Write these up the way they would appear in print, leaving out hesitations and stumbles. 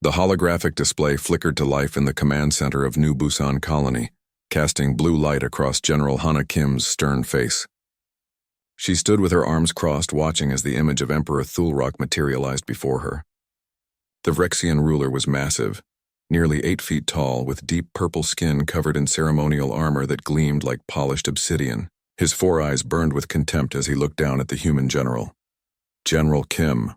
The holographic display flickered to life in the command center of New Busan Colony, casting blue light across General Hana Kim's stern face. She stood with her arms crossed, watching as the image of Emperor Thulrak materialized before her. The Vrexian ruler was massive, nearly 8 feet tall, with deep purple skin covered in ceremonial armor that gleamed like polished obsidian. His 4 eyes burned with contempt as he looked down at the human general. "General Kim,"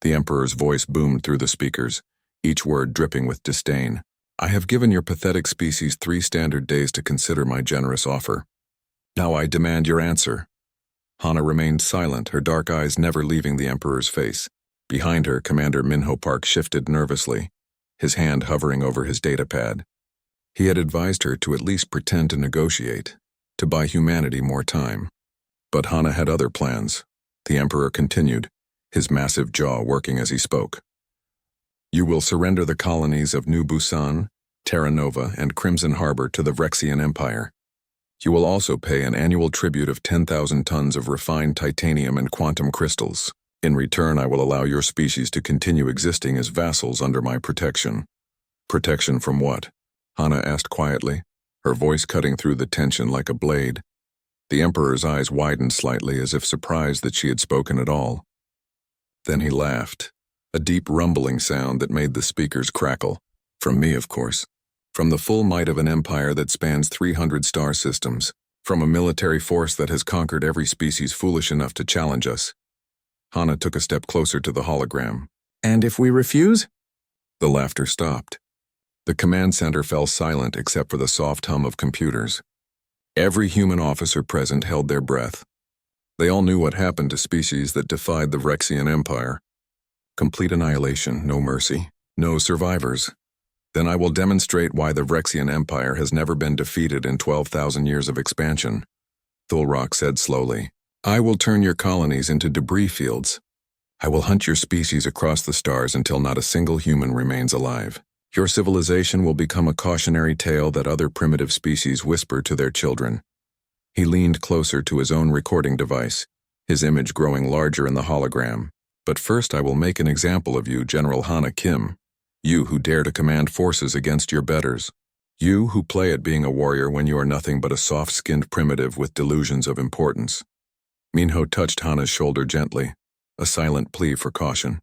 the Emperor's voice boomed through the speakers, each word dripping with disdain. "I have given your pathetic species 3 standard days to consider my generous offer. Now I demand your answer." Hana remained silent, her dark eyes never leaving the Emperor's face. Behind her, Commander Minho Park shifted nervously, his hand hovering over his datapad. He had advised her to at least pretend to negotiate, to buy humanity more time. But Hana had other plans. The Emperor continued, his massive jaw working as he spoke. "You will surrender the colonies of New Busan, Terra Nova, and Crimson Harbor to the Vrexian Empire. You will also pay an annual tribute of 10,000 tons of refined titanium and quantum crystals. In return, I will allow your species to continue existing as vassals under my protection." "Protection from what?" Hana asked quietly, her voice cutting through the tension like a blade. The Emperor's eyes widened slightly, as if surprised that she had spoken at all. Then he laughed, a deep rumbling sound that made the speakers crackle. "From me, of course. From the full might of an empire that spans 300 star systems. From a military force that has conquered every species foolish enough to challenge us." Hana took a step closer to the hologram. "And if we refuse?" The laughter stopped. The command center fell silent except for the soft hum of computers. Every human officer present held their breath. They all knew what happened to species that defied the Vrexian Empire. Complete annihilation, no mercy, no survivors. Then I will demonstrate why the Vrexian Empire has never been defeated in 12,000 years of expansion," Thulrak said slowly. "I will turn your colonies into debris fields. I will hunt your species across the stars until not a single human remains alive. Your civilization will become a cautionary tale that other primitive species whisper to their children." He leaned closer to his own recording device, his image growing larger in the hologram. "But first I will make an example of you, General Hana Kim. You who dare to command forces against your betters. You who play at being a warrior when you are nothing but a soft-skinned primitive with delusions of importance." Minho touched Hana's shoulder gently, a silent plea for caution.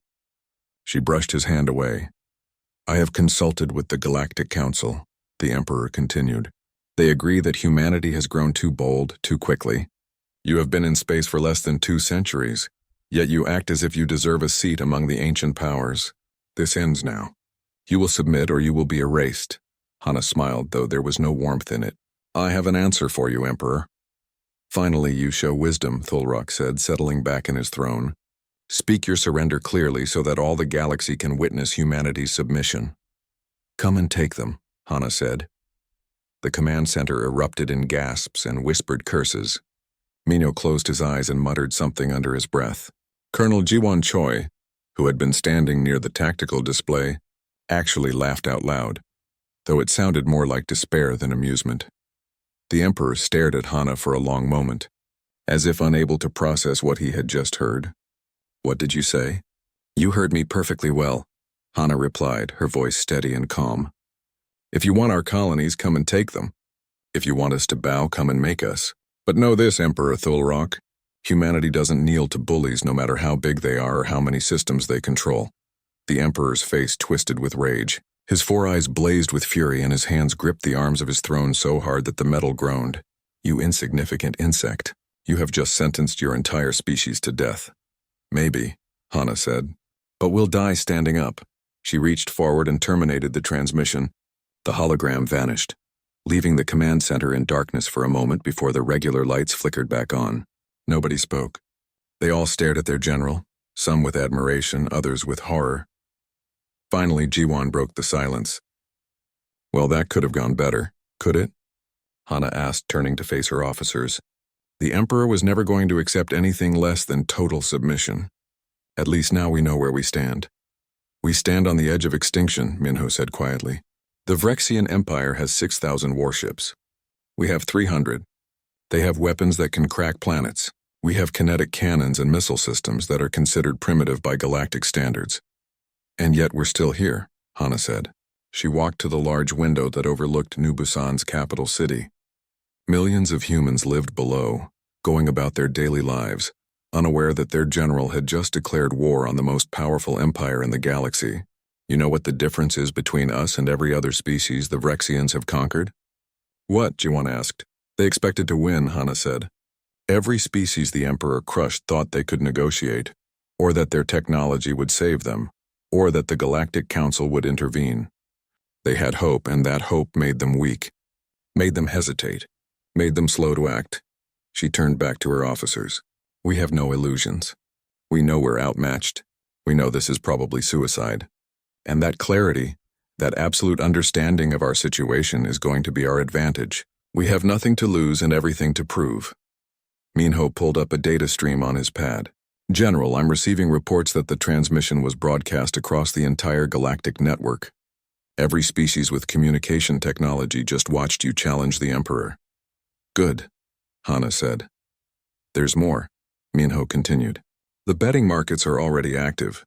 She brushed his hand away. "I have consulted with the Galactic Council," the Emperor continued. "They agree that humanity has grown too bold, too quickly. You have been in space for less than 2 centuries, yet you act as if you deserve a seat among the ancient powers. This ends now. You will submit or you will be erased." Hana smiled, though there was no warmth in it. "I have an answer for you, Emperor." "Finally you show wisdom," Thulrak said, settling back in his throne. "Speak your surrender clearly so that all the galaxy can witness humanity's submission." "Come and take them," Hana said. The command center erupted in gasps and whispered curses. Minho closed his eyes and muttered something under his breath. Colonel Jiwon Choi, who had been standing near the tactical display, actually laughed out loud, though it sounded more like despair than amusement. The Emperor stared at Hana for a long moment, as if unable to process what he had just heard. "What did you say?" "You heard me perfectly well," Hana replied, her voice steady and calm. "If you want our colonies, come and take them. If you want us to bow, come and make us. But know this, Emperor Thulrak, humanity doesn't kneel to bullies no matter how big they are or how many systems they control." The Emperor's face twisted with rage. His 4 eyes blazed with fury and his hands gripped the arms of his throne so hard that the metal groaned. "You insignificant insect. You have just sentenced your entire species to death." "Maybe," Hana said. "But we'll die standing up." She reached forward and terminated the transmission. The hologram vanished, leaving the command center in darkness for a moment before the regular lights flickered back on. Nobody spoke. They all stared at their general, some with admiration, others with horror. Finally, Jiwon broke the silence. "Well, that could have gone better, could it?" Hana asked, turning to face her officers. The Emperor was never going to accept anything less than total submission. "At least now we know where we stand." "We stand on the edge of extinction," Minho said quietly. "The Vrexian Empire has 6,000 warships. We have 300. They have weapons that can crack planets. We have kinetic cannons and missile systems that are considered primitive by galactic standards. And yet we're still here. Hana said. She walked to the large window that overlooked New Busan's capital city. Millions of humans lived below, going about their daily lives, unaware that their general had just declared war on the most powerful empire in the galaxy. You know what the difference is between us and every other species the Vrexians have conquered? What? Jiwan asked. They expected to win, Hana said. Every species the Emperor crushed thought they could negotiate, or that their technology would save them, or that the Galactic Council would intervene. They had hope, and that hope made them weak, made them hesitate, made them slow to act. She turned back to her officers. We have no illusions. We know we're outmatched. We know this is probably suicide. And that clarity, that absolute understanding of our situation is going to be our advantage. We have nothing to lose and everything to prove. Minho pulled up a data stream on his pad. General, I'm receiving reports that the transmission was broadcast across the entire galactic network. Every species with communication technology just watched you challenge the Emperor. Good, Hana said. There's more, Minho continued. The betting markets are already active.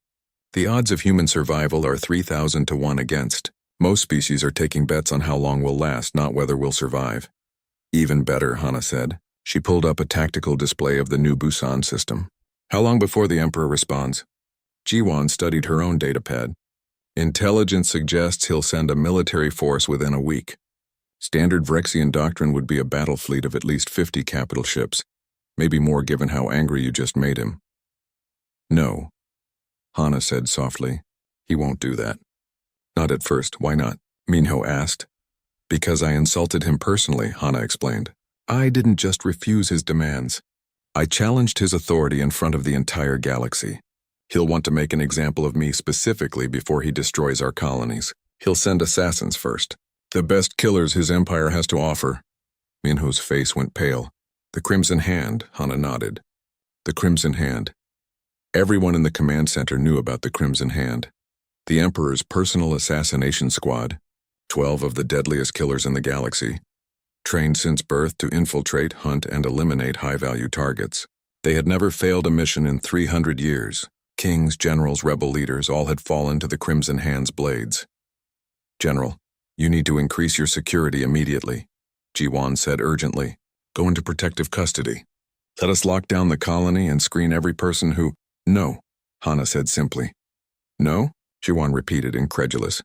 The odds of human survival are 3,000 to 1 against. Most species are taking bets on how long we'll last, not whether we'll survive. Even better, Hana said. She pulled up a tactical display of the New Busan system. How long before the Emperor responds? Jiwan studied her own datapad. Intelligence suggests he'll send a military force within a week. Standard Vrexian doctrine would be a battle fleet of at least 50 capital ships, maybe more given how angry you just made him. No, Hana said softly. He won't do that. Not at first, why not? Minho asked. Because I insulted him personally, Hana explained. I didn't just refuse his demands. I challenged his authority in front of the entire galaxy. He'll want to make an example of me specifically before he destroys our colonies. He'll send assassins first. The best killers his empire has to offer. Minho's face went pale. The Crimson Hand, Hana nodded. The Crimson Hand. Everyone in the command center knew about the Crimson Hand. The Emperor's personal assassination squad, 12 of the deadliest killers in the galaxy, trained since birth to infiltrate, hunt, and eliminate high-value targets. They had never failed a mission in 300 years. Kings, generals, rebel leaders all had fallen to the Crimson Hand's blades. General, you need to increase your security immediately, Jiwan said urgently. Go into protective custody. Let us lock down the colony and screen every person who... No, Hana said simply. No? Jiwan repeated, incredulous.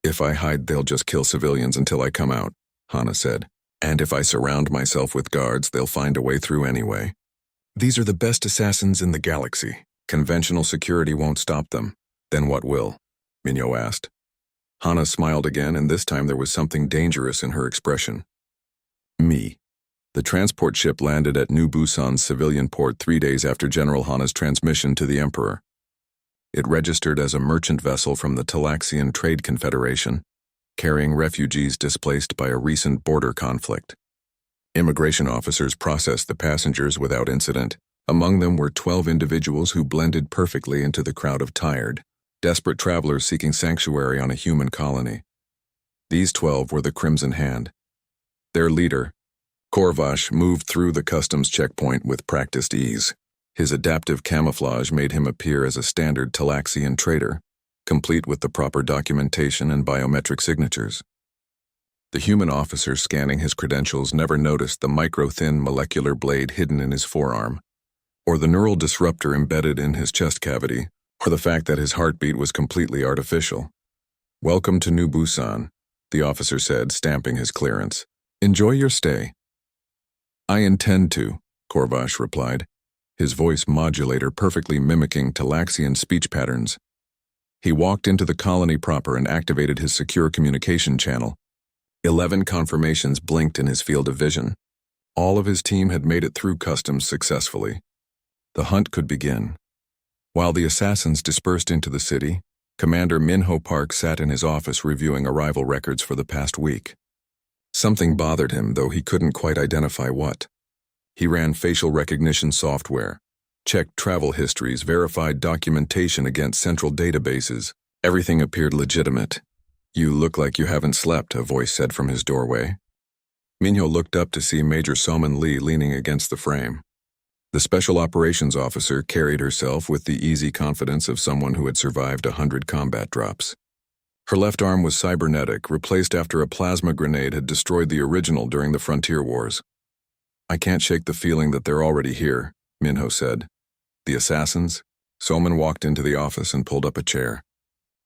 If I hide, they'll just kill civilians until I come out, Hana said. And if I surround myself with guards, they'll find a way through anyway. These are the best assassins in the galaxy. Conventional security won't stop them. Then what will? Minho asked. Hana smiled again, and this time there was something dangerous in her expression. Me. The transport ship landed at New Busan's civilian port 3 days after General Hana's transmission to the Emperor. It registered as a merchant vessel from the Talaxian Trade Confederation, carrying refugees displaced by a recent border conflict. Immigration officers processed the passengers without incident. Among them were 12 individuals who blended perfectly into the crowd of tired, desperate travelers seeking sanctuary on a human colony. These 12 were the Crimson Hand. Their leader, Korvash, moved through the customs checkpoint with practiced ease. His adaptive camouflage made him appear as a standard Talaxian trader, complete with the proper documentation and biometric signatures. The human officer scanning his credentials never noticed the micro-thin molecular blade hidden in his forearm, or the neural disruptor embedded in his chest cavity, or the fact that his heartbeat was completely artificial. Welcome to New Busan, the officer said, stamping his clearance. Enjoy your stay. I intend to, Korvash replied, his voice modulator perfectly mimicking Talaxian speech patterns. He walked into the colony proper and activated his secure communication channel. 11 confirmations blinked in his field of vision. All of his team had made it through customs successfully. The hunt could begin. While the assassins dispersed into the city, Commander Minho Park sat in his office reviewing arrival records for the past week. Something bothered him, though he couldn't quite identify what. He ran facial recognition software, checked travel histories, verified documentation against central databases. Everything appeared legitimate. You look like you haven't slept, a voice said from his doorway. Minho looked up to see Major Soman Lee leaning against the frame. The special operations officer carried herself with the easy confidence of someone who had survived 100 combat drops. Her left arm was cybernetic, replaced after a plasma grenade had destroyed the original during the Frontier Wars. "I can't shake the feeling that they're already here," Minho said. "The assassins?" Soman walked into the office and pulled up a chair.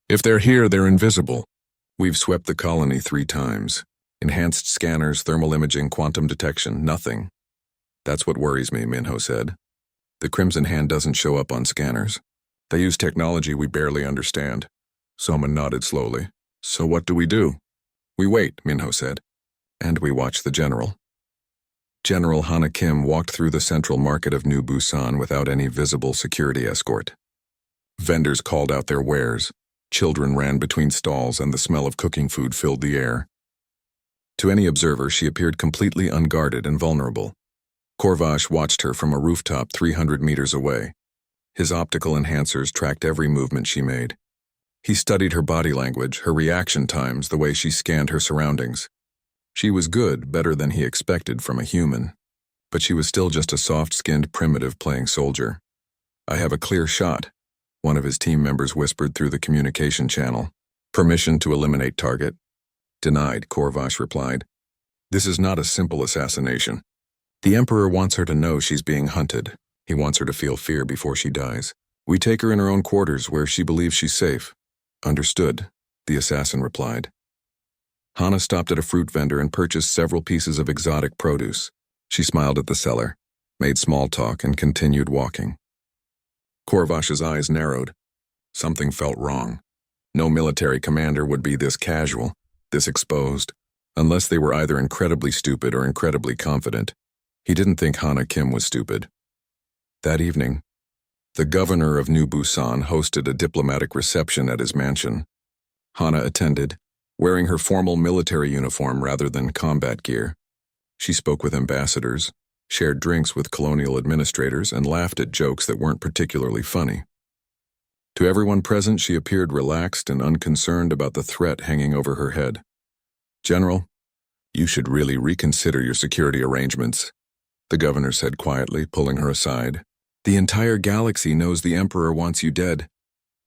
"If they're here, they're invisible. We've swept the colony 3 times. Enhanced scanners, thermal imaging, quantum detection, nothing." "That's what worries me," Minho said. "The Crimson Hand doesn't show up on scanners. They use technology we barely understand." Soman nodded slowly. "So what do we do?" "We wait," Minho said. "And we watch the general." General Hana Kim walked through the central market of New Busan without any visible security escort. Vendors called out their wares. Children ran between stalls, and the smell of cooking food filled the air. To any observer, she appeared completely unguarded and vulnerable. Korvash watched her from a rooftop 300 meters away. His optical enhancers tracked every movement she made. He studied her body language, her reaction times, the way she scanned her surroundings. She was good, better than he expected from a human. But she was still just a soft-skinned primitive playing soldier. "I have a clear shot," one of his team members whispered through the communication channel. "Permission to eliminate target?" "Denied," Korvash replied. "This is not a simple assassination. The Emperor wants her to know she's being hunted. He wants her to feel fear before she dies. We take her in her own quarters where she believes she's safe." "Understood," the assassin replied. Hana stopped at a fruit vendor and purchased several pieces of exotic produce. She smiled at the seller, made small talk, and continued walking. Korvash's eyes narrowed. Something felt wrong. No military commander would be this casual, this exposed, unless they were either incredibly stupid or incredibly confident. He didn't think Hana Kim was stupid. That evening, the governor of New Busan hosted a diplomatic reception at his mansion. Hana attended, wearing her formal military uniform rather than combat gear. She spoke with ambassadors, shared drinks with colonial administrators, and laughed at jokes that weren't particularly funny. To everyone present, she appeared relaxed and unconcerned about the threat hanging over her head. "General, you should really reconsider your security arrangements," the governor said quietly, pulling her aside. "The entire galaxy knows the Emperor wants you dead."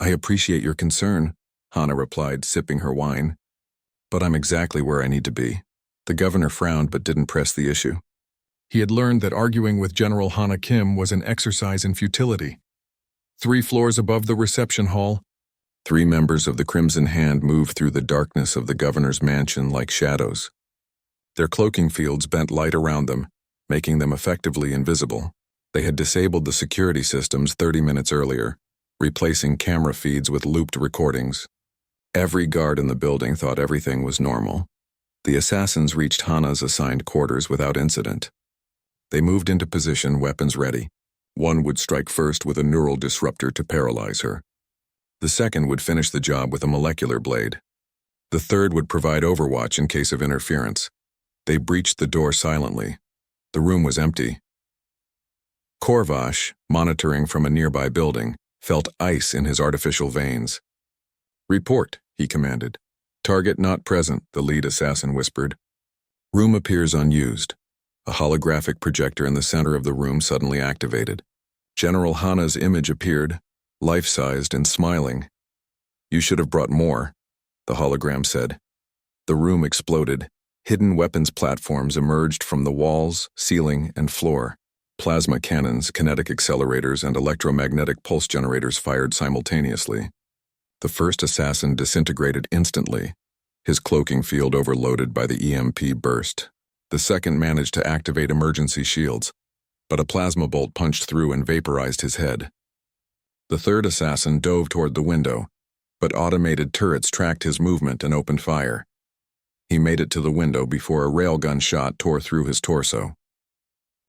"I appreciate your concern," Hana replied, sipping her wine. "But I'm exactly where I need to be." The governor frowned but didn't press the issue. He had learned that arguing with General Hana Kim was an exercise in futility. 3 floors above the reception hall, 3 members of the Crimson Hand moved through the darkness of the governor's mansion like shadows. Their cloaking fields bent light around them, making them effectively invisible. They had disabled the security systems 30 minutes earlier, replacing camera feeds with looped recordings. Every guard in the building thought everything was normal. The assassins reached Hana's assigned quarters without incident. They moved into position, weapons ready. One would strike first with a neural disruptor to paralyze her. The second would finish the job with a molecular blade. The third would provide overwatch in case of interference. They breached the door silently. The room was empty. Korvash, monitoring from a nearby building, felt ice in his artificial veins. "Report," he commanded. "Target not present," the lead assassin whispered. Room appears unused. A holographic projector in the center of the room suddenly activated. General Hana's image appeared, life-sized and smiling. "You should have brought more," the hologram said. The room exploded. Hidden weapons platforms emerged from the walls, ceiling, and floor. Plasma cannons, kinetic accelerators, and electromagnetic pulse generators fired simultaneously. The first assassin disintegrated instantly, his cloaking field overloaded by the EMP burst. The second managed to activate emergency shields, but a plasma bolt punched through and vaporized his head. The third assassin dove toward the window, but automated turrets tracked his movement and opened fire. He made it to the window before a railgun shot tore through his torso.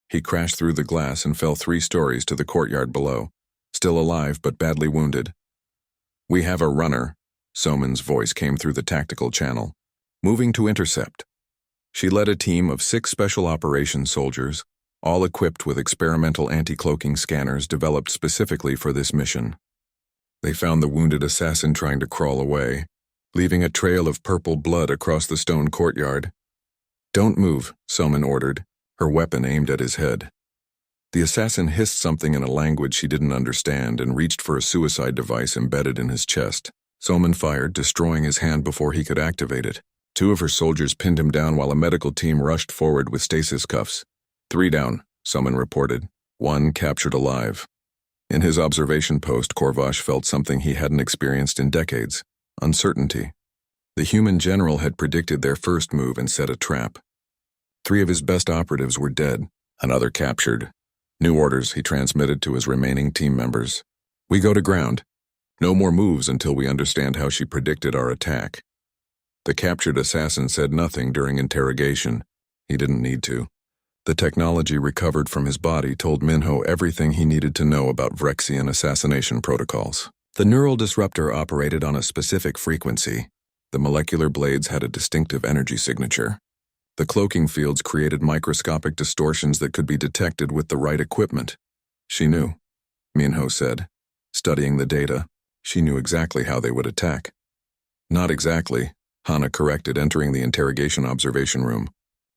He crashed through the glass and fell 3 stories to the courtyard below, still alive but badly wounded. "We have a runner," Soman's voice came through the tactical channel, "moving to intercept." She led a team of 6 special operations soldiers, all equipped with experimental anti-cloaking scanners developed specifically for this mission. They found the wounded assassin trying to crawl away, leaving a trail of purple blood across the stone courtyard. "Don't move," Soman ordered, her weapon aimed at his head. The assassin hissed something in a language she didn't understand and reached for a suicide device embedded in his chest. Soman fired, destroying his hand before he could activate it. Two of her soldiers pinned him down while a medical team rushed forward with stasis cuffs. 3 down, Soman reported. 1 captured alive. In his observation post, Korvash felt something he hadn't experienced in decades: uncertainty. The human general had predicted their first move and set a trap. 3 of his best operatives were dead, another captured. New orders he transmitted to his remaining team members. We go to ground. No more moves until we understand how she predicted our attack. The captured assassin said nothing during interrogation. He didn't need to. The technology recovered from his body told Minho everything he needed to know about Vrexian assassination protocols. The neural disruptor operated on a specific frequency. The molecular blades had a distinctive energy signature. The cloaking fields created microscopic distortions that could be detected with the right equipment. She knew, Minho said. Studying the data, she knew exactly how they would attack. Not exactly, Hana corrected, entering the interrogation observation room.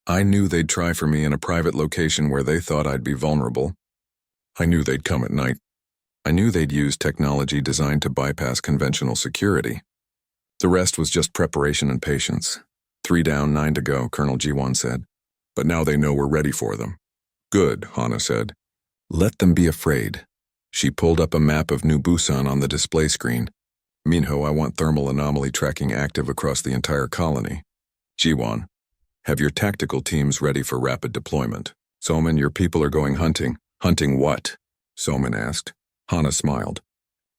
I knew they'd try for me in a private location where they thought I'd be vulnerable. I knew they'd come at night. I knew they'd use technology designed to bypass conventional security. The rest was just preparation and patience. 3 down, 9 to go, Colonel Jiwon said. But now they know we're ready for them. Good, Hana said. Let them be afraid. She pulled up a map of New Busan on the display screen. Minho, I want thermal anomaly tracking active across the entire colony. Jiwon, have your tactical teams ready for rapid deployment. Soman, your people are going hunting. Hunting what? Soman asked. Hana smiled.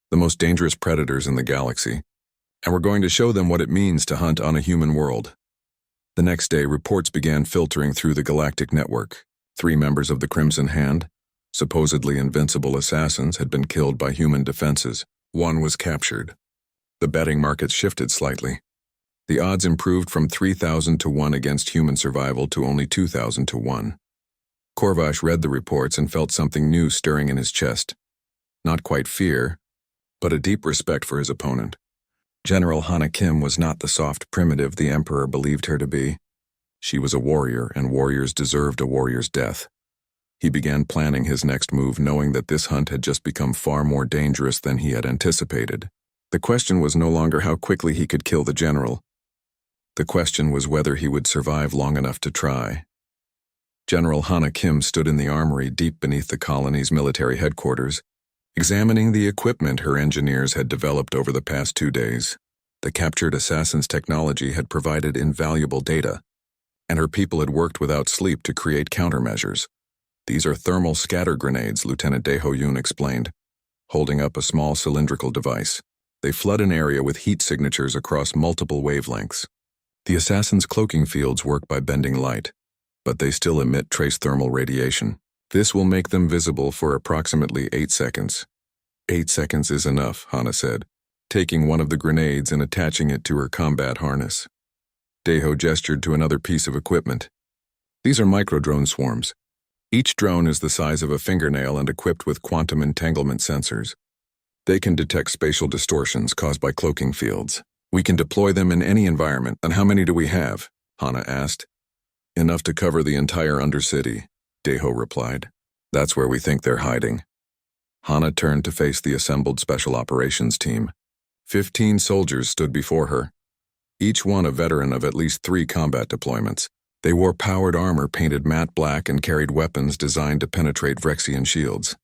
The most dangerous predators in the galaxy. And we're going to show them what it means to hunt on a human world. The next day, reports began filtering through the galactic network. 3 members of the Crimson Hand, supposedly invincible assassins, had been killed by human defenses. 1 was captured. The betting markets shifted slightly. The odds improved from 3,000 to 1 against human survival to only 2,000 to 1. Korvash read the reports and felt something new stirring in his chest. Not quite fear, but a deep respect for his opponent. General Hana Kim was not the soft primitive the Emperor believed her to be. She was a warrior, and warriors deserved a warrior's death. He began planning his next move, knowing that this hunt had just become far more dangerous than he had anticipated. The question was no longer how quickly he could kill the general. The question was whether he would survive long enough to try. General Hana Kim stood in the armory deep beneath the colony's military headquarters, examining the equipment her engineers had developed over the past 2 days. The captured assassin's technology had provided invaluable data, and her people had worked without sleep to create countermeasures. These are thermal scatter grenades, Lieutenant Dae-Ho-yoon explained, holding up a small cylindrical device. They flood an area with heat signatures across multiple wavelengths. The assassin's cloaking fields work by bending light, but they still emit trace thermal radiation. This will make them visible for approximately 8 seconds. 8 seconds is enough, Hana said, taking one of the grenades and attaching it to her combat harness. Dae-Ho gestured to another piece of equipment. These are microdrone swarms. Each drone is the size of a fingernail and equipped with quantum entanglement sensors. They can detect spatial distortions caused by cloaking fields. We can deploy them in any environment. And how many do we have? Hana asked. Enough to cover the entire Undercity, Dae-Ho replied. That's where we think they're hiding. Hana turned to face the assembled special operations team. 15 soldiers stood before her, each one a veteran of at least 3 combat deployments. They wore powered armor painted matte black and carried weapons designed to penetrate Vrexian shields.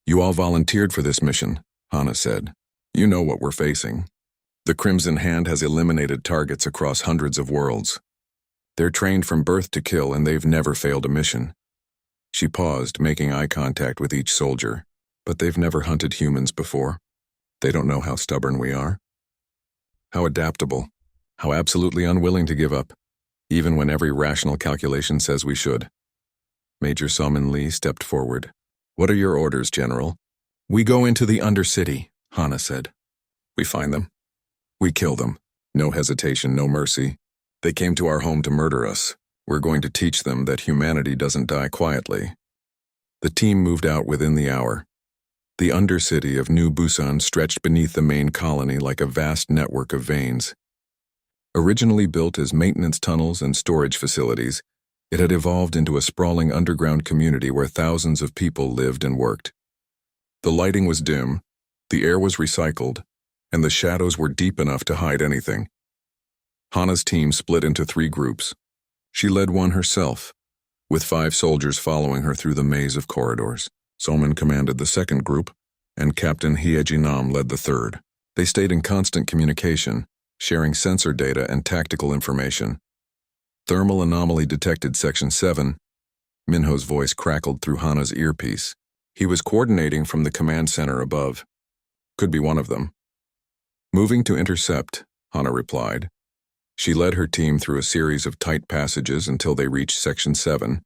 You all volunteered for this mission, Hana said. You know what we're facing. The Crimson Hand has eliminated targets across hundreds of worlds. They're trained from birth to kill, and they've never failed a mission. She paused, making eye contact with each soldier. But they've never hunted humans before. They don't know how stubborn we are. How adaptable. How absolutely unwilling to give up, even when every rational calculation says we should. Major Salmon Lee stepped forward. What are your orders, General? We go into the Undercity, Hana said. We find them. We kill them. No hesitation, no mercy. They came to our home to murder us. We're going to teach them that humanity doesn't die quietly. The team moved out within the hour. The Undercity of New Busan stretched beneath the main colony like a vast network of veins. Originally built as maintenance tunnels and storage facilities, it had evolved into a sprawling underground community where thousands of people lived and worked. The lighting was dim, the air was recycled, and the shadows were deep enough to hide anything. Hana's team split into 3 groups. She led one herself, with 5 soldiers following her through the maze of corridors. Soman commanded the second group, and Captain Hiejinam led the third. They stayed in constant communication, sharing sensor data and tactical information. Thermal anomaly detected Section 7. Minho's voice crackled through Hana's earpiece. He was coordinating from the command center above. Could be one of them. Moving to intercept, Hana replied. She led her team through a series of tight passages until they reached Section 7,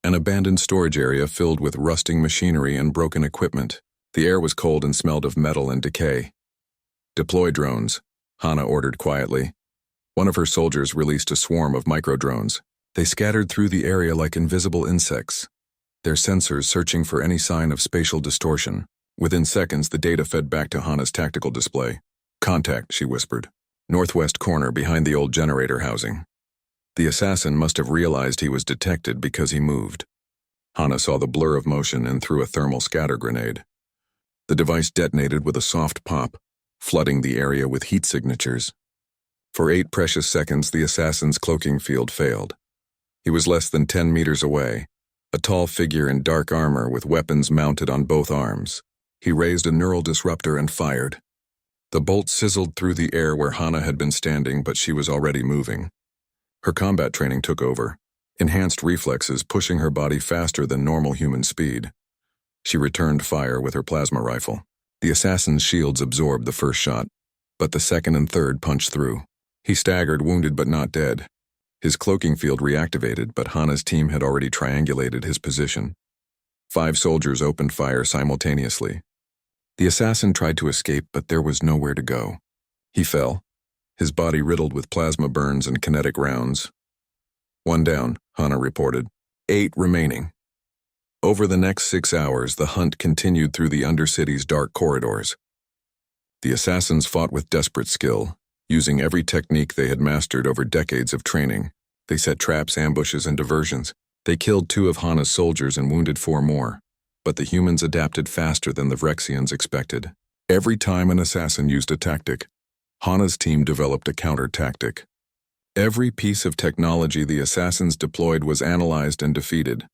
an abandoned storage area filled with rusting machinery and broken equipment. The air was cold and smelled of metal and decay. Deploy drones, Hana ordered quietly. One of her soldiers released a swarm of microdrones. They scattered through the area like invisible insects, their sensors searching for any sign of spatial distortion. Within seconds, the data fed back to Hana's tactical display. Contact, she whispered. Northwest corner behind the old generator housing. The assassin must have realized he was detected because he moved. Hana saw the blur of motion and threw a thermal scatter grenade. The device detonated with a soft pop, flooding the area with heat signatures. For 8 precious seconds, the assassin's cloaking field failed. He was less than 10 meters away, a tall figure in dark armor with weapons mounted on both arms. He raised a neural disruptor and fired. The bolt sizzled through the air where Hana had been standing, but she was already moving. Her combat training took over, enhanced reflexes pushing her body faster than normal human speed. She returned fire with her plasma rifle. The assassin's shields absorbed the first shot, but the second and third punched through. He staggered, wounded but not dead. His cloaking field reactivated, but Hana's team had already triangulated his position. 5 soldiers opened fire simultaneously. The assassin tried to escape, but there was nowhere to go. He fell, his body riddled with plasma burns and kinetic rounds. 1 down, Hana reported. 8 remaining. Over the next 6 hours, the hunt continued through the Undercity's dark corridors. The assassins fought with desperate skill, using every technique they had mastered over decades of training. They set traps, ambushes, and diversions. They killed 2 of Hana's soldiers and wounded 4 more. But the humans adapted faster than the Vrexians expected. Every time an assassin used a tactic, Hana's team developed a counter-tactic. Every piece of technology the assassins deployed was analyzed and defeated.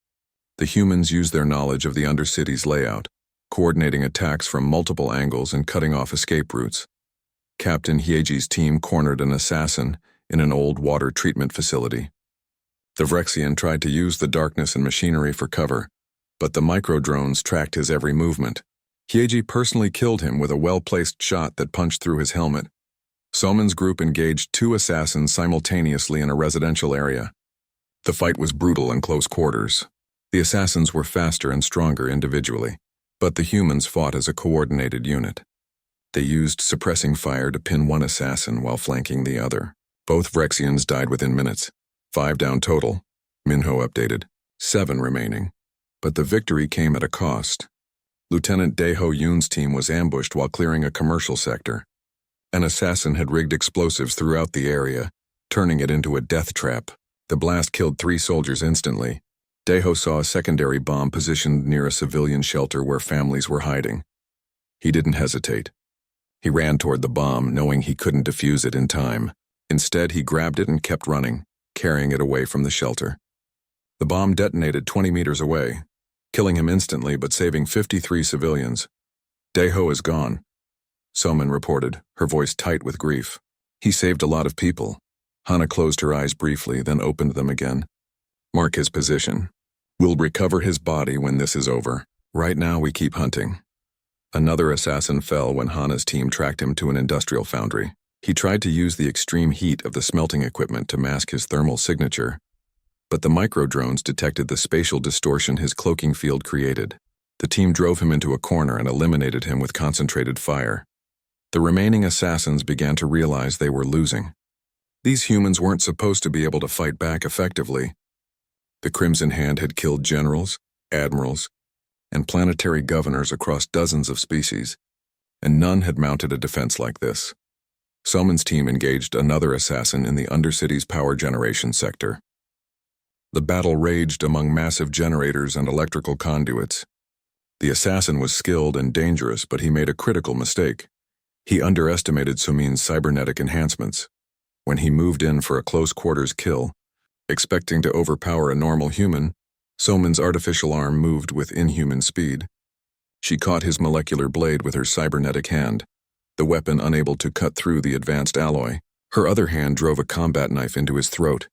The humans used their knowledge of the Undercity's layout, coordinating attacks from multiple angles and cutting off escape routes. Captain Hieji's team cornered an assassin in an old water treatment facility. The Vrexian tried to use the darkness and machinery for cover, but the microdrones tracked his every movement. Hieji personally killed him with a well-placed shot that punched through his helmet. Soman's group engaged 2 assassins simultaneously in a residential area. The fight was brutal in close quarters. The assassins were faster and stronger individually, but the humans fought as a coordinated unit. They used suppressing fire to pin one assassin while flanking the other. Both Vrexians died within minutes. 5 down total, Minho updated. 7 remaining. But the victory came at a cost. Lieutenant Daeho Yoon's team was ambushed while clearing a commercial sector. An assassin had rigged explosives throughout the area, turning it into a death trap. The blast killed 3 soldiers instantly. Daeho saw a secondary bomb positioned near a civilian shelter where families were hiding. He didn't hesitate. He ran toward the bomb, knowing he couldn't defuse it in time. Instead, he grabbed it and kept running, carrying it away from the shelter. The bomb detonated 20 meters away, killing him instantly but saving 53 civilians. Daeho is gone, Soman reported, her voice tight with grief. He saved a lot of people. Hana closed her eyes briefly, then opened them again. Mark his position. We'll recover his body when this is over. Right now we keep hunting. Another assassin fell when Hana's team tracked him to an industrial foundry. He tried to use the extreme heat of the smelting equipment to mask his thermal signature, but the microdrones detected the spatial distortion his cloaking field created. The team drove him into a corner and eliminated him with concentrated fire. The remaining assassins began to realize they were losing. These humans weren't supposed to be able to fight back effectively. The Crimson Hand had killed generals, admirals, and planetary governors across dozens of species, and none had mounted a defense like this. Soman's team engaged another assassin in the Undercity's power generation sector. The battle raged among massive generators and electrical conduits. The assassin was skilled and dangerous, but he made a critical mistake. He underestimated Sumin's cybernetic enhancements. When he moved in for a close-quarters kill, expecting to overpower a normal human, Somin's artificial arm moved with inhuman speed. She caught his molecular blade with her cybernetic hand, the weapon unable to cut through the advanced alloy. Her other hand drove a combat knife into his throat.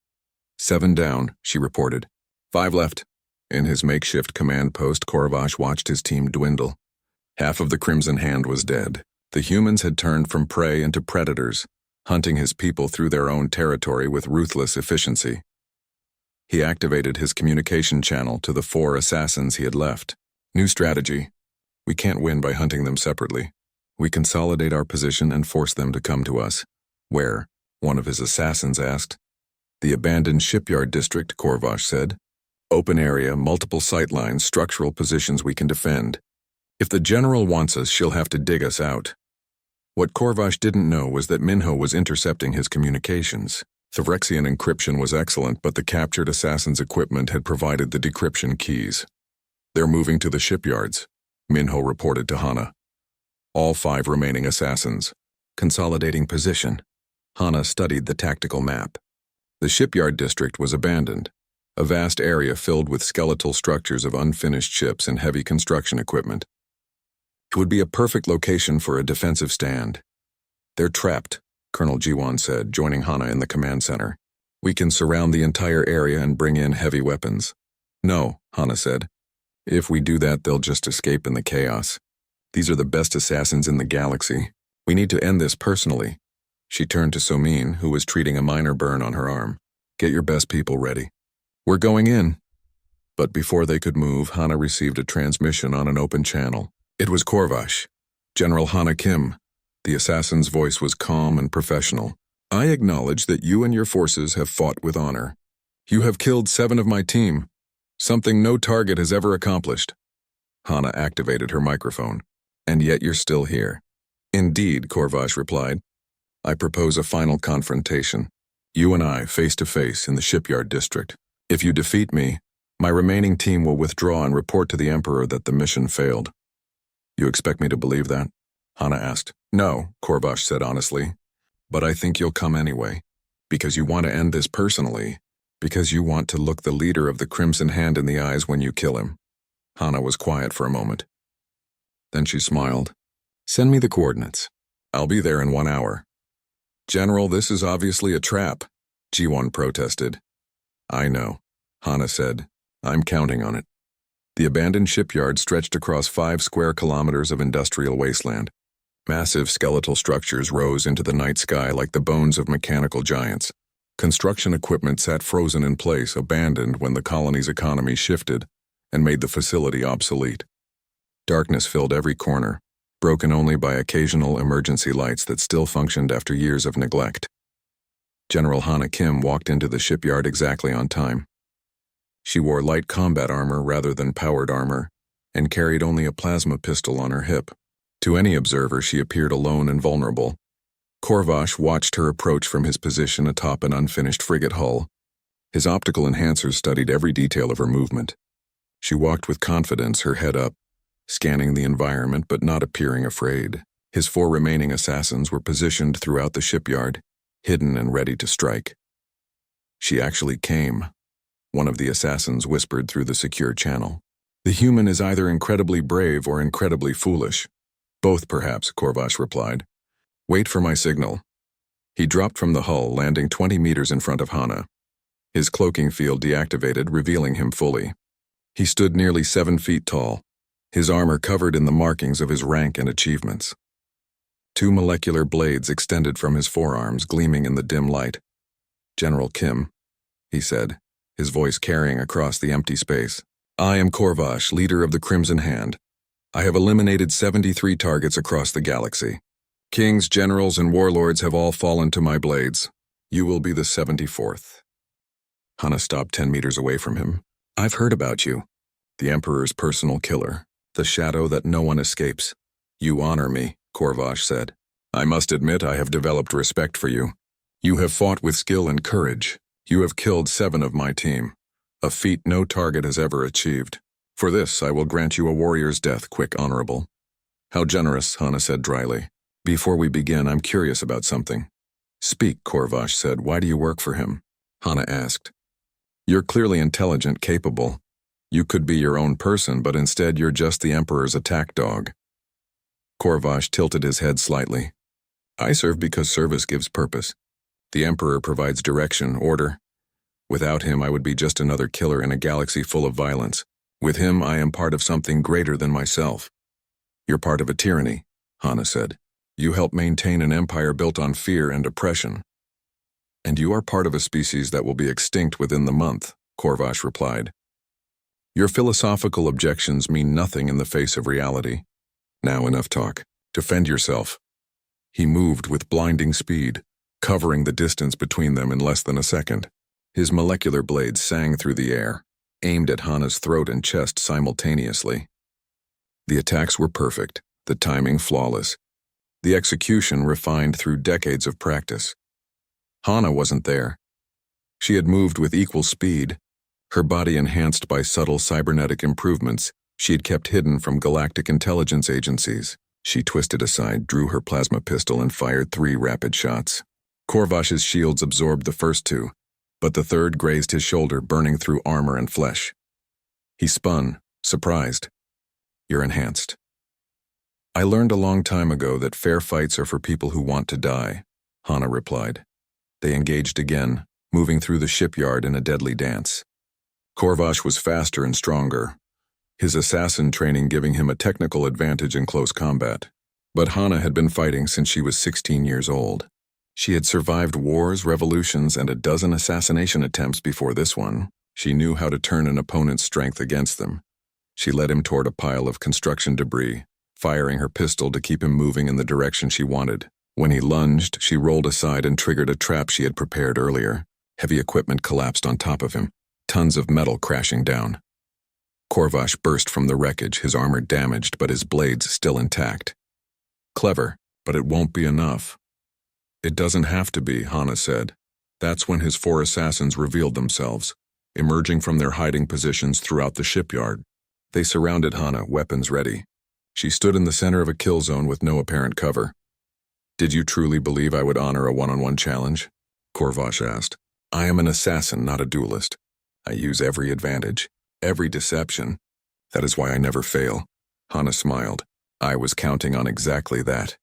7 down, she reported. 5 left. In his makeshift command post, Korvash watched his team dwindle. Half of the Crimson Hand was dead. The humans had turned from prey into predators, hunting his people through their own territory with ruthless efficiency. He activated his communication channel to the 4 assassins he had left. New strategy. We can't win by hunting them separately. We consolidate our position and force them to come to us. Where? One of his assassins asked. The abandoned shipyard district, Korvash said. Open area, multiple sightlines, structural positions we can defend. If the general wants us, she'll have to dig us out. What Korvash didn't know was that Minho was intercepting his communications. Thorexian encryption was excellent, but the captured assassin's equipment had provided the decryption keys. They're moving to the shipyards, Minho reported to Hana. All 5 remaining assassins. Consolidating position. Hana studied the tactical map. The shipyard district was abandoned, a vast area filled with skeletal structures of unfinished ships and heavy construction equipment. It would be a perfect location for a defensive stand. They're trapped, Colonel Jiwan said, joining Hana in the command center. We can surround the entire area and bring in heavy weapons. No, Hana said. If we do that, they'll just escape in the chaos. These are the best assassins in the galaxy. We need to end this personally. She turned to Somin, who was treating a minor burn on her arm. Get your best people ready. We're going in. But before they could move, Hana received a transmission on an open channel. It was Korvash. General Hana Kim. The assassin's voice was calm and professional. I acknowledge that you and your forces have fought with honor. You have killed 7 of my team, something no target has ever accomplished. Hana activated her microphone. And yet you're still here. Indeed, Korvash replied. I propose a final confrontation. You and I, face to face in the shipyard district. If you defeat me, my remaining team will withdraw and report to the Emperor that the mission failed. You expect me to believe that? Hana asked. No, Korvash said honestly. But I think you'll come anyway. Because you want to end this personally. Because you want to look the leader of the Crimson Hand in the eyes when you kill him. Hana was quiet for a moment. Then she smiled. Send me the coordinates. I'll be there in 1 hour. General, this is obviously a trap, Jiwon protested. I know, Hana said. I'm counting on it. The abandoned shipyard stretched across 5 square kilometers of industrial wasteland. Massive skeletal structures rose into the night sky like the bones of mechanical giants. Construction equipment sat frozen in place, abandoned when the colony's economy shifted and made the facility obsolete. Darkness filled every corner, broken only by occasional emergency lights that still functioned after years of neglect. General Hana Kim walked into the shipyard exactly on time. She wore light combat armor rather than powered armor, and carried only a plasma pistol on her hip. To any observer, she appeared alone and vulnerable. Korvash watched her approach from his position atop an unfinished frigate hull. His optical enhancers studied every detail of her movement. She walked with confidence, her head up, scanning the environment but not appearing afraid. His 4 remaining assassins were positioned throughout the shipyard, hidden and ready to strike. She actually came, one of the assassins whispered through the secure channel. The human is either incredibly brave or incredibly foolish. Both, perhaps, Korvash replied. Wait for my signal. He dropped from the hull, landing 20 meters in front of Hana. His cloaking field deactivated, revealing him fully. He stood nearly 7 feet tall, his armor covered in the markings of his rank and achievements. 2 molecular blades extended from his forearms, gleaming in the dim light. General Kim, he said, his voice carrying across the empty space. I am Korvash, leader of the Crimson Hand. I have eliminated 73 targets across the galaxy. Kings, generals, and warlords have all fallen to my blades. You will be the 74th. Hana stopped 10 meters away from him. I've heard about you. The Emperor's personal killer. The shadow that no one escapes. You honor me, Korvash said. I must admit I have developed respect for you. You have fought with skill and courage. You have killed 7 of my team, a feat no target has ever achieved. For this, I will grant you a warrior's death, quick, honorable. How generous, Hana said dryly. Before we begin, I'm curious about something. Speak, Korvash said. Why do you work for him? Hana asked. You're clearly intelligent, capable. You could be your own person, but instead you're just the Emperor's attack dog. Korvash tilted his head slightly. I serve because service gives purpose. The Emperor provides direction, order. Without him, I would be just another killer in a galaxy full of violence. With him, I am part of something greater than myself. You're part of a tyranny, Hana said. You help maintain an empire built on fear and oppression. And you are part of a species that will be extinct within the month, Korvash replied. Your philosophical objections mean nothing in the face of reality. Now enough talk. Defend yourself. He moved with blinding speed, covering the distance between them in less than a second. His molecular blades sang through the air, aimed at Hana's throat and chest simultaneously. The attacks were perfect, the timing flawless, the execution refined through decades of practice. Hana wasn't there. She had moved with equal speed, her body enhanced by subtle cybernetic improvements she had kept hidden from galactic intelligence agencies. She twisted aside, drew her plasma pistol, and fired 3 rapid shots. Korvash's shields absorbed the first 2, but the third grazed his shoulder, burning through armor and flesh. He spun, surprised. You're enhanced. I learned a long time ago that fair fights are for people who want to die, Hana replied. They engaged again, moving through the shipyard in a deadly dance. Korvash was faster and stronger, his assassin training giving him a technical advantage in close combat. But Hana had been fighting since she was 16 years old. She had survived wars, revolutions, and a dozen assassination attempts before this one. She knew how to turn an opponent's strength against them. She led him toward a pile of construction debris, firing her pistol to keep him moving in the direction she wanted. When he lunged, she rolled aside and triggered a trap she had prepared earlier. Heavy equipment collapsed on top of him, tons of metal crashing down. Korvash burst from the wreckage, his armor damaged but his blades still intact. Clever, but it won't be enough. It doesn't have to be, Hana said. That's when his 4 assassins revealed themselves, emerging from their hiding positions throughout the shipyard. They surrounded Hana, weapons ready. She stood in the center of a kill zone with no apparent cover. Did you truly believe I would honor a one-on-one challenge? Korvash asked. I am an assassin, not a duelist. I use every advantage, every deception. That is why I never fail. Hana smiled. I was counting on exactly that.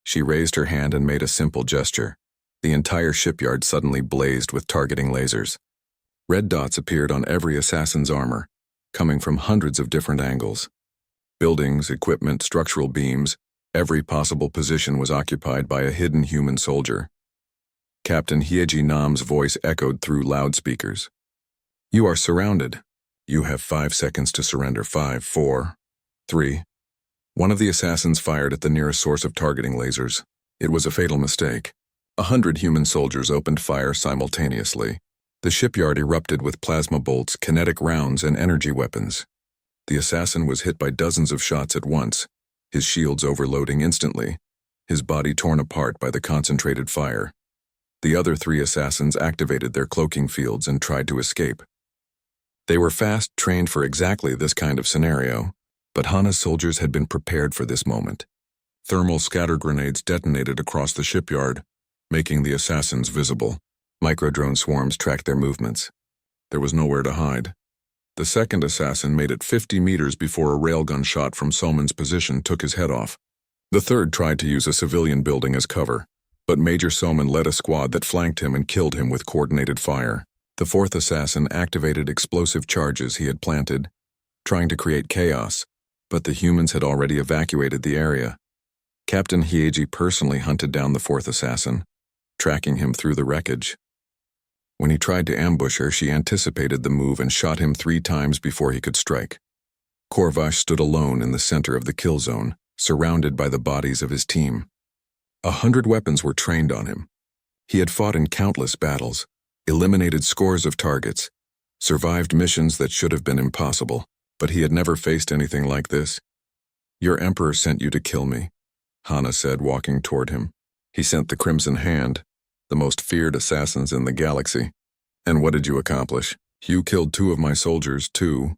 She raised her hand and made a simple gesture. The entire shipyard suddenly blazed with targeting lasers. Red dots appeared on every assassin's armor, coming from hundreds of different angles. Buildings, equipment, structural beams, every possible position was occupied by a hidden human soldier. Captain Hyeji Nam's voice echoed through loudspeakers. You are surrounded. You have 5 seconds to surrender. 5, 4, 3. One of the assassins fired at the nearest source of targeting lasers. It was a fatal mistake. 100 human soldiers opened fire simultaneously. The shipyard erupted with plasma bolts, kinetic rounds, and energy weapons. The assassin was hit by dozens of shots at once, his shields overloading instantly, his body torn apart by the concentrated fire. The other 3 assassins activated their cloaking fields and tried to escape. They were fast, trained for exactly this kind of scenario, but Hana's soldiers had been prepared for this moment. Thermal scatter grenades detonated across the shipyard, making the assassins visible. Microdrone swarms tracked their movements. There was nowhere to hide. The second assassin made it 50 meters before a railgun shot from Soman's position took his head off. The third tried to use a civilian building as cover, but Major Soman led a squad that flanked him and killed him with coordinated fire. The fourth assassin activated explosive charges he had planted, trying to create chaos, but the humans had already evacuated the area. Captain Hyeji personally hunted down the fourth assassin, tracking him through the wreckage. When he tried to ambush her, she anticipated the move and shot him 3 times before he could strike. Korvash stood alone in the center of the kill zone, surrounded by the bodies of his team. 100 weapons were trained on him. He had fought in countless battles, eliminated scores of targets, survived missions that should have been impossible, but he had never faced anything like this. Your Emperor sent you to kill me, Hana said, walking toward him. He sent the Crimson Hand, the most feared assassins in the galaxy. And what did you accomplish? You killed 2 of my soldiers, too.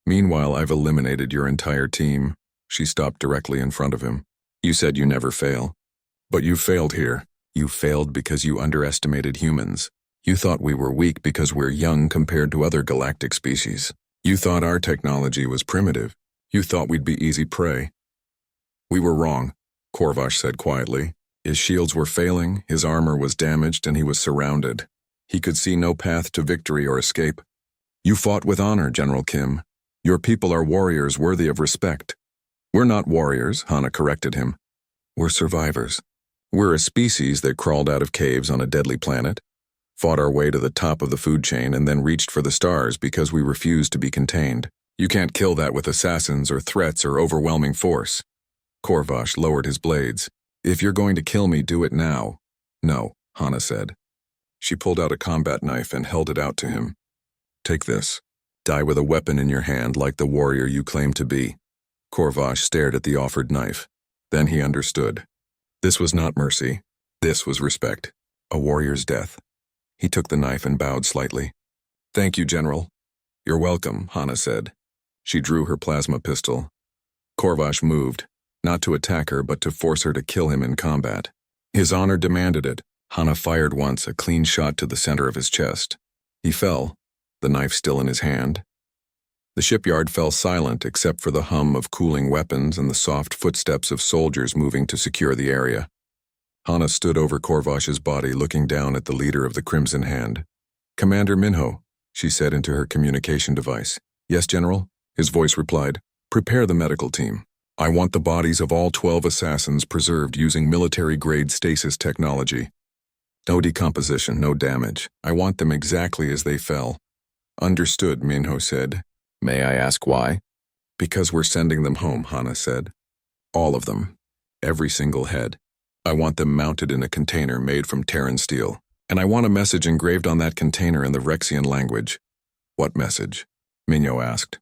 Meanwhile, I've eliminated your entire team. She stopped directly in front of him. You said you never fail. But you failed here. You failed because you underestimated humans. You thought we were weak because we're young compared to other galactic species. You thought our technology was primitive. You thought we'd be easy prey. We were wrong, Korvash said quietly. His shields were failing, his armor was damaged, and he was surrounded. He could see no path to victory or escape. You fought with honor, General Kim. Your people are warriors worthy of respect. We're not warriors, Hana corrected him. We're survivors. We're a species that crawled out of caves on a deadly planet, fought our way to the top of the food chain, and then reached for the stars because we refused to be contained. You can't kill that with assassins or threats or overwhelming force. Korvash lowered his blades. If you're going to kill me, do it now. No, Hana said. She pulled out a combat knife and held it out to him. Take this. Die with a weapon in your hand like the warrior you claim to be. Korvash stared at the offered knife. Then he understood. This was not mercy. This was respect. A warrior's death. He took the knife and bowed slightly. Thank you, General. You're welcome, Hana said. She drew her plasma pistol. Korvash moved, not to attack her but to force her to kill him in combat. His honor demanded it. Hana fired once, a clean shot to the center of his chest. He fell, the knife still in his hand. The shipyard fell silent except for the hum of cooling weapons and the soft footsteps of soldiers moving to secure the area. Hana stood over Korvash's body, looking down at the leader of the Crimson Hand. Commander Minho, she said into her communication device. Yes, General, his voice replied. Prepare the medical team. I want the bodies of all 12 assassins preserved using military-grade stasis technology. No decomposition, no damage. I want them exactly as they fell. Understood, Minho said. May I ask why? Because we're sending them home, Hana said. All of them. Every single head. I want them mounted in a container made from Terran steel. And I want a message engraved on that container in the Rexian language. What message? Minho asked.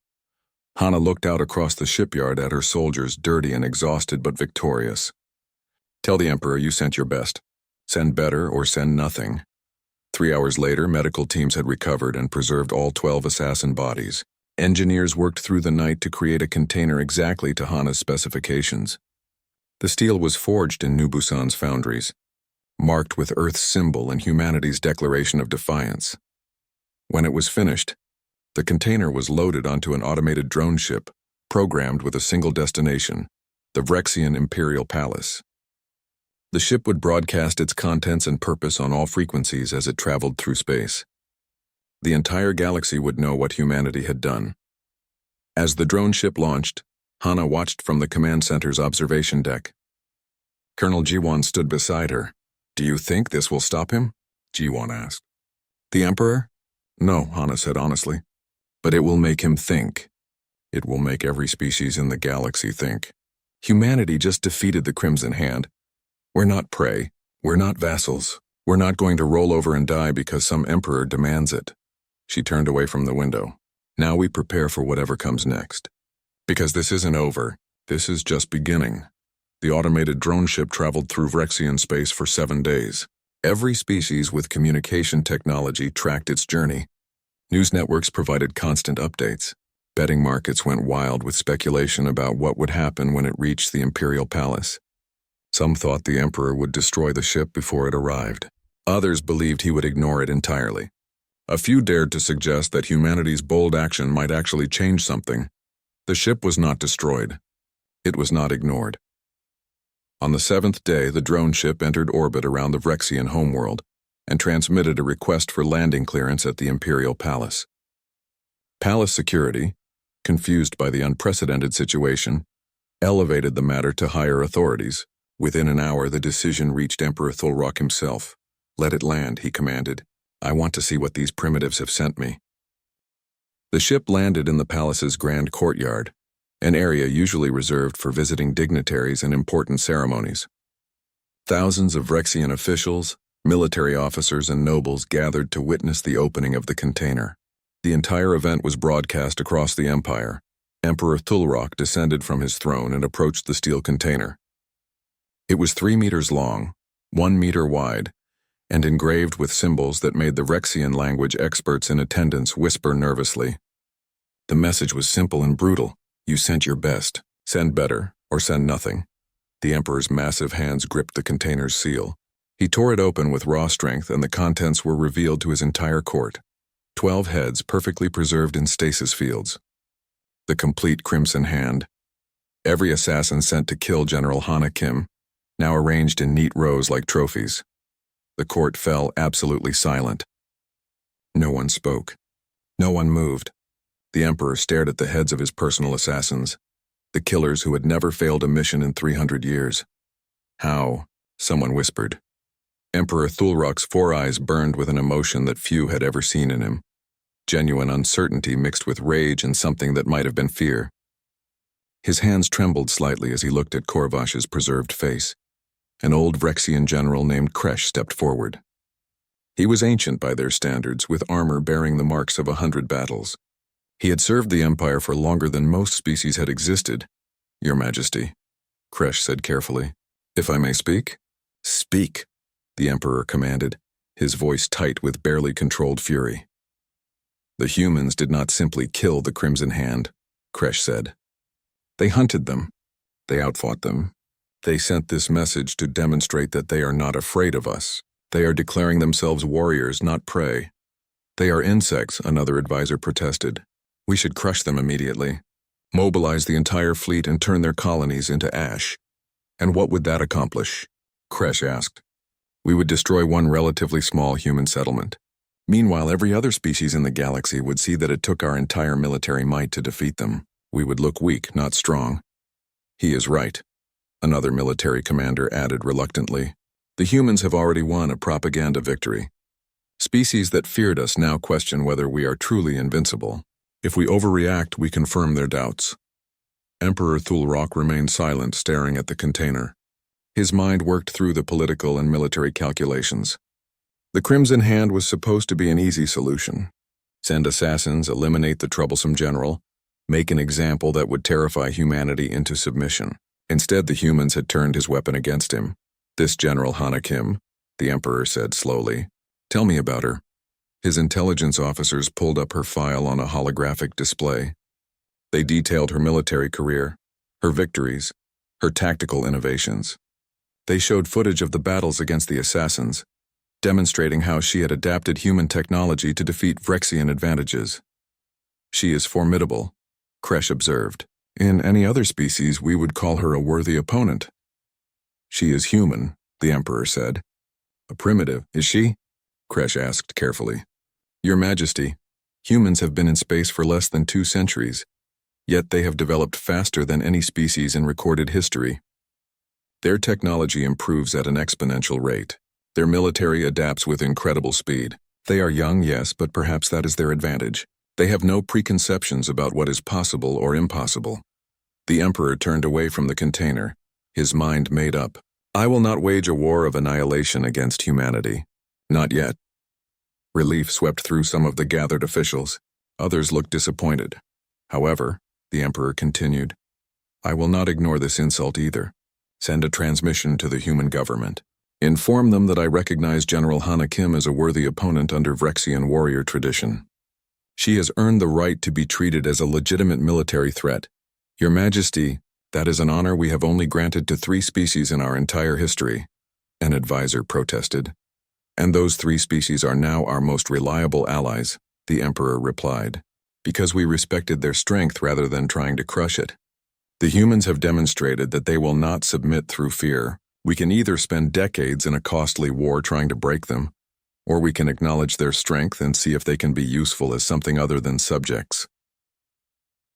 Hana looked out across the shipyard at her soldiers, dirty and exhausted but victorious. Tell the Emperor you sent your best. Send better or send nothing. 3 hours later, medical teams had recovered and preserved all 12 assassin bodies. Engineers worked through the night to create a container exactly to Hana's specifications. The steel was forged in New Busan's foundries, marked with Earth's symbol and humanity's declaration of defiance. When it was finished, the container was loaded onto an automated drone ship, programmed with a single destination, the Vrexian Imperial Palace. The ship would broadcast its contents and purpose on all frequencies as it traveled through space. The entire galaxy would know what humanity had done. As the drone ship launched, Hana watched from the command center's observation deck. Colonel Jiwon stood beside her. Do you think this will stop him? Jiwon asked. The Emperor? No, Hana said honestly. But it will make him think. It will make every species in the galaxy think. Humanity just defeated the Crimson Hand. We're not prey. We're not vassals. We're not going to roll over and die because some emperor demands it. She turned away from the window. Now we prepare for whatever comes next. Because this isn't over. This is just beginning. The automated drone ship traveled through Vrexian space for 7 days. Every species with communication technology tracked its journey. News networks provided constant updates. Betting markets went wild with speculation about what would happen when it reached the Imperial Palace. Some thought the Emperor would destroy the ship before it arrived. Others believed he would ignore it entirely. A few dared to suggest that humanity's bold action might actually change something. The ship was not destroyed. It was not ignored. On the 7th day, the drone ship entered orbit around the Vrexian homeworld and transmitted a request for landing clearance at the Imperial Palace. Palace security, confused by the unprecedented situation, elevated the matter to higher authorities. Within an hour, the decision reached Emperor Thulrock himself. Let it land, he commanded. I want to see what these primitives have sent me. The ship landed in the palace's grand courtyard, an area usually reserved for visiting dignitaries and important ceremonies. Thousands of Vrexian officials, military officers, and nobles gathered to witness the opening of the container. The entire event was broadcast across the empire. Emperor Thulrock descended from his throne and approached the steel container. It was 3 meters long, 1 meter wide, and engraved with symbols that made the Vrexian language experts in attendance whisper nervously. The message was simple and brutal. You sent your best. Send better, or send nothing. The Emperor's massive hands gripped the container's seal. He tore it open with raw strength, and the contents were revealed to his entire court. 12 heads perfectly preserved in stasis fields. The complete Crimson Hand. Every assassin sent to kill General Hana Kim, now arranged in neat rows like trophies. The court fell absolutely silent. No one spoke. No one moved. The Emperor stared at the heads of his personal assassins, the killers who had never failed a mission in 300 years. How? Someone whispered. Emperor Thulrock's 4 eyes burned with an emotion that few had ever seen in him. Genuine uncertainty mixed with rage and something that might have been fear. His hands trembled slightly as he looked at Korvash's preserved face. An old Vrexian general named Kresh stepped forward. He was ancient by their standards, with armor bearing the marks of 100 battles. He had served the Empire for longer than most species had existed. Your Majesty, Kresh said carefully. If I may speak? Speak, the Emperor commanded, his voice tight with barely controlled fury. The humans did not simply kill the Crimson Hand, Kresh said. They hunted them. They outfought them. They sent this message to demonstrate that they are not afraid of us. They are declaring themselves warriors, not prey. They are insects, another advisor protested. We should crush them immediately. Mobilize the entire fleet and turn their colonies into ash. And what would that accomplish? Kresh asked. We would destroy one relatively small human settlement. Meanwhile, every other species in the galaxy would see that it took our entire military might to defeat them. We would look weak, not strong. He is right, another military commander added reluctantly. The humans have already won a propaganda victory. Species that feared us now question whether we are truly invincible. If we overreact, we confirm their doubts. Emperor Thulrock remained silent, staring at the container. His mind worked through the political and military calculations. The Crimson Hand was supposed to be an easy solution. Send assassins, eliminate the troublesome general, make an example that would terrify humanity into submission. Instead, the humans had turned his weapon against him. This General Hana Kim, the Emperor said slowly. Tell me about her. His intelligence officers pulled up her file on a holographic display. They detailed her military career, her victories, her tactical innovations. They showed footage of the battles against the assassins, demonstrating how she had adapted human technology to defeat Vrexian advantages. She is formidable, Kresh observed. In any other species, we would call her a worthy opponent. She is human, the Emperor said. A primitive, is she? Kresh asked carefully. Your Majesty, humans have been in space for less than 2 centuries, yet they have developed faster than any species in recorded history. Their technology improves at an exponential rate. Their military adapts with incredible speed. They are young, yes, but perhaps that is their advantage. They have no preconceptions about what is possible or impossible. The Emperor turned away from the container, his mind made up. I will not wage a war of annihilation against humanity. Not yet. Relief swept through some of the gathered officials. Others looked disappointed. However, the Emperor continued, I will not ignore this insult either. Send a transmission to the human government. Inform them that I recognize General Hana Kim as a worthy opponent under Vrexian warrior tradition. She has earned the right to be treated as a legitimate military threat. Your Majesty, that is an honor we have only granted to 3 species in our entire history, an advisor protested. And those 3 species are now our most reliable allies, the Emperor replied, because we respected their strength rather than trying to crush it. The humans have demonstrated that they will not submit through fear. We can either spend decades in a costly war trying to break them, or we can acknowledge their strength and see if they can be useful as something other than subjects.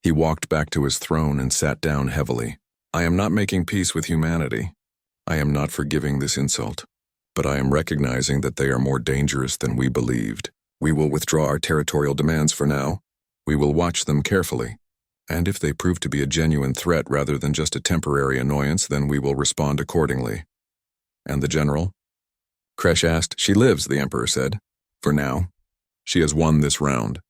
He walked back to his throne and sat down heavily. I am not making peace with humanity. I am not forgiving this insult, but I am recognizing that they are more dangerous than we believed. We will withdraw our territorial demands for now. We will watch them carefully. And if they prove to be a genuine threat rather than just a temporary annoyance, then we will respond accordingly. And the general? Kresh asked. She lives, the Emperor said. For now. She has won this round.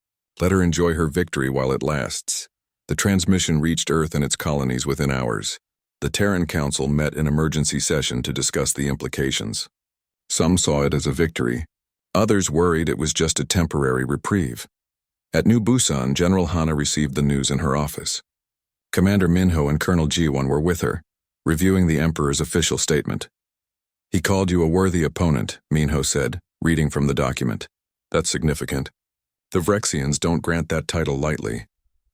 Let her enjoy her victory while it lasts. The transmission reached Earth and its colonies within hours. The Terran Council met in emergency session to discuss the implications. Some saw it as a victory. Others worried it was just a temporary reprieve. At New Busan, General Hana received the news in her office. Commander Minho and Colonel Ji-won were with her. reviewing the Emperor's official statement. He called you a worthy opponent, Minho said, reading from the document. That's significant. The Vrexians don't grant that title lightly.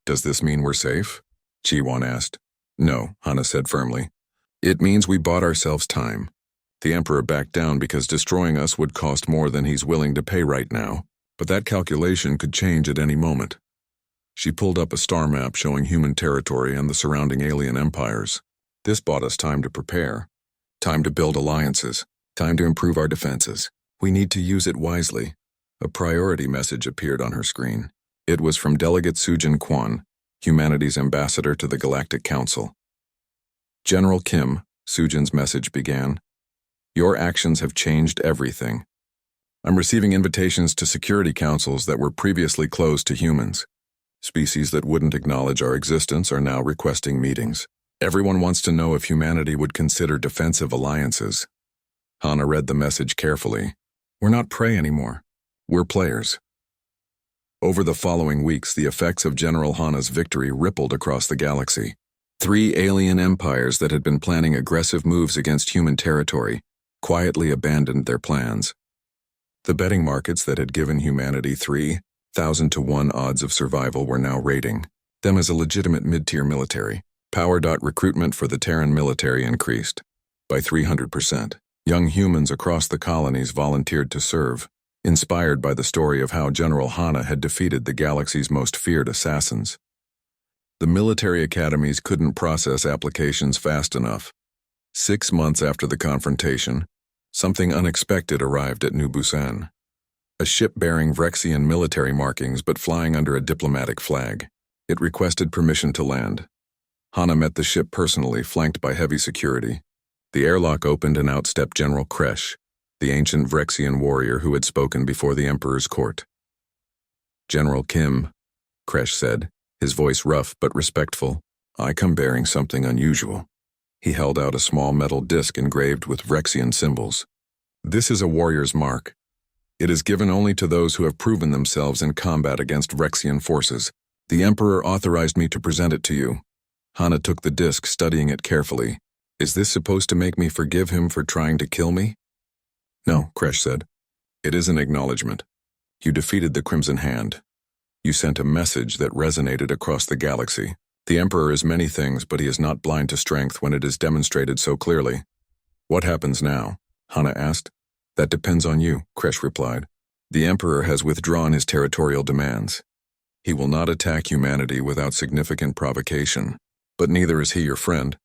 Does this mean we're safe? Jiwon asked. No, Hana said firmly. It means we bought ourselves time. The Emperor backed down because destroying us would cost more than he's willing to pay right now, but that calculation could change at any moment. She pulled up a star map showing human territory and the surrounding alien empires. This bought us time to prepare. Time to build alliances. Time to improve our defenses. We need to use it wisely. A priority message appeared on her screen. It was from Delegate Sujin Kwan, humanity's ambassador to the Galactic Council. General Kim, Sujin's message began. Your actions have changed everything. I'm receiving invitations to security councils that were previously closed to humans. Species that wouldn't acknowledge our existence are now requesting meetings. Everyone wants to know if humanity would consider defensive alliances. Hana read the message carefully. We're not prey anymore. We're players. Over the following weeks, the effects of General Hana's victory rippled across the galaxy. 3 alien empires that had been planning aggressive moves against human territory quietly abandoned their plans. The betting markets that had given humanity 3,000 to 1 odds of survival were now rating them as a legitimate mid-tier military. Power. Recruitment for the Terran military increased by 300%. Young humans across the colonies volunteered to serve, inspired by the story of how General Hana had defeated the galaxy's most feared assassins. The military academies couldn't process applications fast enough. 6 months after the confrontation, something unexpected arrived at New Busan. A ship bearing Vrexian military markings but flying under a diplomatic flag. It requested permission to land. Hana met the ship personally, flanked by heavy security. The airlock opened and out stepped General Kresh, the ancient Vrexian warrior who had spoken before the Emperor's court. General Kim, Kresh said, his voice rough but respectful. I come bearing something unusual. He held out a small metal disc engraved with Vrexian symbols. This is a warrior's mark. It is given only to those who have proven themselves in combat against Vrexian forces. The Emperor authorized me to present it to you. Hana took the disc, studying it carefully. Is this supposed to make me forgive him for trying to kill me? No, Kresh said. It is an acknowledgement. You defeated the Crimson Hand. You sent a message that resonated across the galaxy. The Emperor is many things, but he is not blind to strength when it is demonstrated so clearly. What happens now? Hana asked. That depends on you, Kresh replied. The Emperor has withdrawn his territorial demands. He will not attack humanity without significant provocation, but neither is he your friend.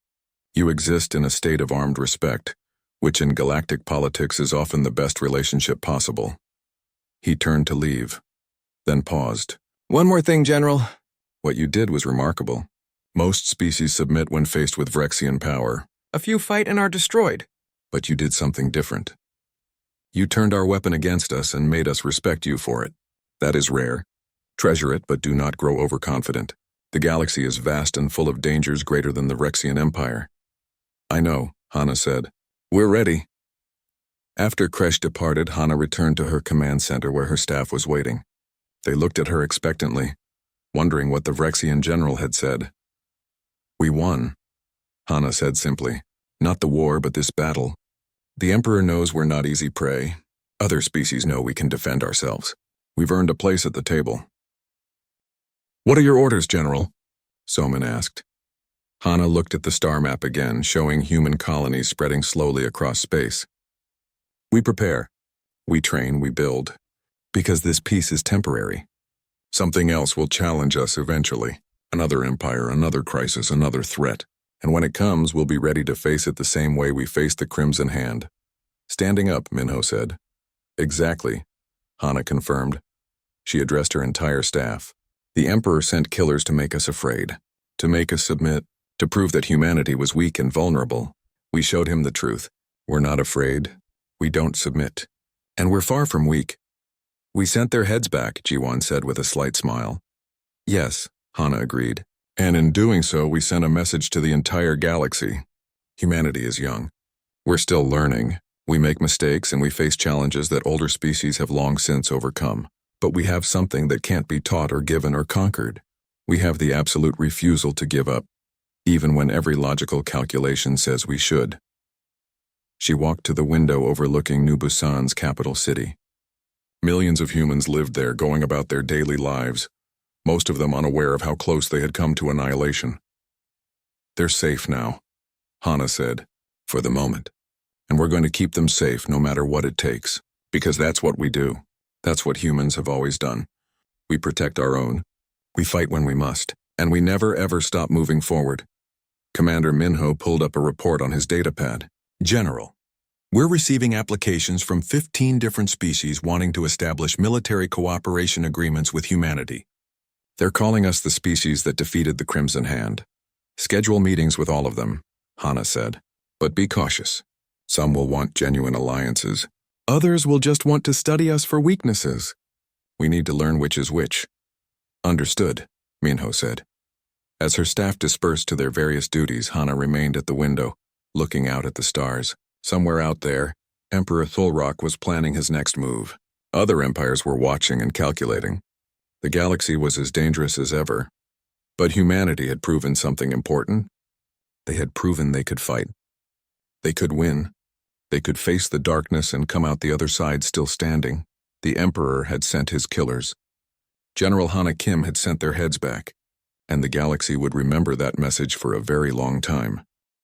You exist in a state of armed respect, which in galactic politics is often the best relationship possible. He turned to leave, then paused. One more thing, General. What you did was remarkable. Most species submit when faced with Vrexian power. A few fight and are destroyed. But you did something different. You turned our weapon against us and made us respect you for it. That is rare. Treasure it, but do not grow overconfident. The galaxy is vast and full of dangers greater than the Vrexian Empire. I know, Hana said. We're ready. After Kresh departed, Hana returned to her command center where her staff was waiting. They looked at her expectantly, wondering what the Vrexian general had said. We won, Hana said simply. Not the war, but this battle. The Emperor knows we're not easy prey. Other species know we can defend ourselves. We've earned a place at the table. What are your orders, General? Soman asked. Hana looked at the star map again, showing human colonies spreading slowly across space. We prepare. We train, we build. Because this peace is temporary. Something else will challenge us eventually. Another empire, another crisis, another threat. And when it comes, we'll be ready to face it the same way we faced the Crimson Hand. Standing up, Minho said. Exactly, Hana confirmed. She addressed her entire staff. The Emperor sent killers to make us afraid, to make us submit, to prove that humanity was weak and vulnerable. We showed him the truth. We're not afraid. We don't submit. And we're far from weak. We sent their heads back, Jiwon said with a slight smile. Yes, Hana agreed. And in doing so, we sent a message to the entire galaxy. Humanity is young. We're still learning. We make mistakes and we face challenges that older species have long since overcome. But we have something that can't be taught or given or conquered. We have the absolute refusal to give up. even when every logical calculation says we should. She walked to the window overlooking New Busan's capital city. Millions of humans lived there, going about their daily lives, most of them unaware of how close they had come to annihilation. They're safe now, Hana said, for the moment. And we're going to keep them safe no matter what it takes, because that's what we do. That's what humans have always done. We protect our own. We fight when we must, and we never ever stop moving forward. Commander Minho pulled up a report on his datapad. General, we're receiving applications from 15 different species wanting to establish military cooperation agreements with humanity. They're calling us the species that defeated the Crimson Hand. Schedule meetings with all of them, Hana said. But be cautious. Some will want genuine alliances. Others will just want to study us for weaknesses. We need to learn which is which. Understood, Minho said. As her staff dispersed to their various duties, Hana remained at the window, looking out at the stars. Somewhere out there, Emperor Thulrock was planning his next move. Other empires were watching and calculating. The galaxy was as dangerous as ever. But humanity had proven something important. They had proven they could fight. They could win. They could face the darkness and come out the other side still standing. The Emperor had sent his killers. General Hana Kim had sent their heads back, and the galaxy would remember that message for a very long time.